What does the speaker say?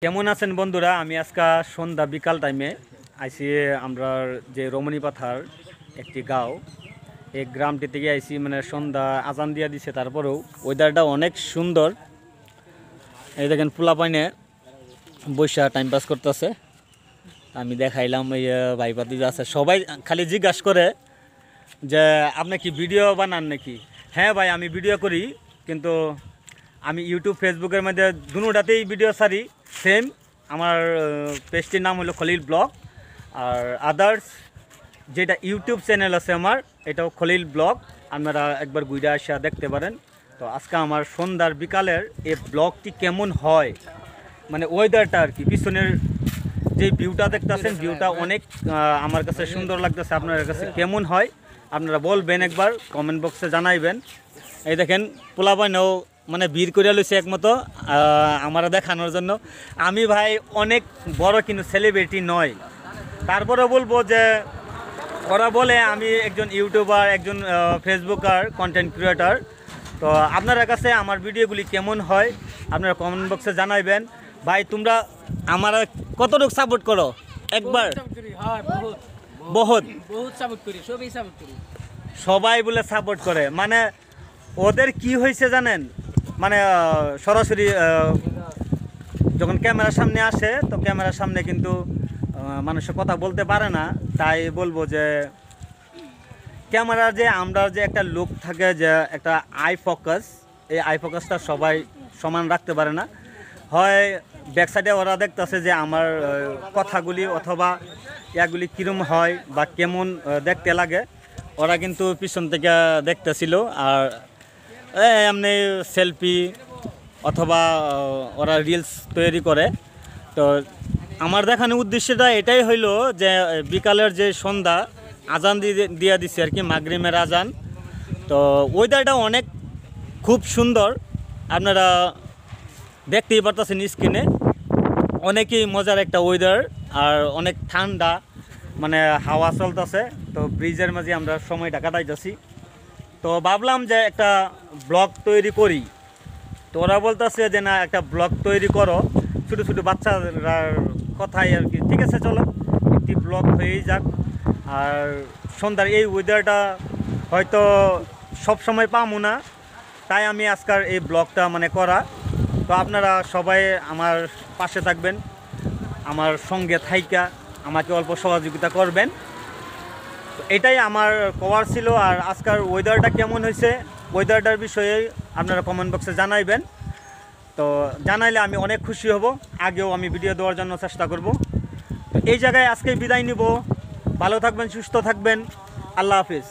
কেমন আছেন বন্ধুরা? আমি আজকে সন্ধ্যা বিকাল টাইমে আইসি আমরা যে রমণী পাথার একটি গাঁও, এই গ্রামটি থেকে আইসি মানে সন্ধ্যা আজান দিয়ে দিছে, তারপরেও ওয়েদারটা অনেক সুন্দর। এই দেখেন পোলা পাইনে বৈশা টাইম পাস করতেছে। আমি দেখাইলাম এই ভাইপাতি যে আছে, সবাই খালি জিজ্ঞাসা করে যে আপনি কি ভিডিও বানান নাকি। হ্যাঁ ভাই, আমি ভিডিও করি, কিন্তু আমি ইউটিউব ফেসবুকের মধ্যে দুটাতেই ভিডিও ছাড়ি সেম। আমার পেজটির নাম হলো খলিল ব্লগ, আর আদার্স যেটা ইউটিউব চ্যানেল আছে আমার, এটাও খলিল ব্লগ। আপনারা একবার ঘুরে আসা দেখতে পারেন। তো আজকে আমার সন্ধ্যার বিকালের এই ব্লগটি কেমন হয়, মানে ওয়েদারটা আর কি, পিছনের যে ভিউটা দেখতেছেন, ভিউটা অনেক আমার কাছে সুন্দর লাগতেছে। আপনার কাছে কেমন হয় আপনারা বলবেন, একবার কমেন্ট বক্সে জানাইবেন। এই দেখেন পোলাপাইনও মানে ভিড় করে লইছে একমতো আমার দেখানোর জন্য। আমি ভাই অনেক বড় কিন্তু সেলিব্রিটি নয়, তারপরে বলবো যে ওরা বলে আমি একজন ইউটিউবার, একজন ফেসবুকার, কন্টেন্ট ক্রিয়েটার। তো আপনার কাছে আমার ভিডিওগুলি কেমন হয় আপনারা কমেন্ট বক্সে জানাইবেন। ভাই তোমরা আমার কতটুকু সাপোর্ট করো একবার? বহুত সাপোর্ট করি, সবাই বলে সাপোর্ট করে। মানে ওদের কি হয়েছে জানেন, মানে সরাসরি যখন ক্যামেরার সামনে আসে, তো ক্যামেরার সামনে কিন্তু মানুষের কথা বলতে পারে না। তাই বলবো যে ক্যামেরার যে আমরা যে একটা লুক থাকে, যে একটা আই ফোকাস, এই আই ফোকাসটা সবাই সমান রাখতে পারে না। হয় ব্যাক সাইডে ওরা দেখতেছে যে আমার কথাগুলি অথবা ইয়াগুলি কীরম হয় বা কেমন দেখতে লাগে, ওরা কিন্তু পিছন থেকে দেখতেছিল। আর এমনি সেলফি অথবা ওরা রিলস তৈরি করে। তো আমার দেখানোর উদ্দেশ্যটা এটাই হইলো যে বিকালের যে সন্ধ্যা আজান দিয়ে দিচ্ছে আর কি, মাগরিবের আজান। তো ওয়েদারটা অনেক খুব সুন্দর, আপনারা দেখতেই পারতেছেন স্ক্রিনে। অনেকই মজার একটা ওয়েদার, আর অনেক ঠান্ডা, মানে হাওয়া চলতেছে। তো ব্রিজের মাঝে আমরা সময়টা কাটাইতেছি। তো ভাবলাম যে একটা ব্লগ তৈরি করি। তো ওরা বলতেছে যে না, একটা ব্লগ তৈরি করো, ছোটো ছোটো বাচ্চারা কথাই আর কি। ঠিক আছে, চলো একটি ব্লগ হয়েই যাক। আর সন্ধ্যার এই ওয়েদারটা হয়তো সব সময় পাবো না, তাই আমি আজকাল এই ব্লগটা মানে করা। তো আপনারা সবাই আমার পাশে থাকবেন, আমার সঙ্গে থাইকা আমাকে অল্প সহযোগিতা করবেন। তো এটাই আমার কভার ছিল। আর আজকাল ওয়েদারটা কেমন হয়েছে, ওয়েদারটার বিষয়ে আপনারা কমেন্ট বক্সে জানাইবেন। তো জানাইলে আমি অনেক খুশি হব, আগেও আমি ভিডিও দেওয়ার জন্য চেষ্টা করব। তো এই জায়গায় আজকে বিদায় নিব। ভালো থাকবেন, সুস্থ থাকবেন, আল্লাহ হাফিজ।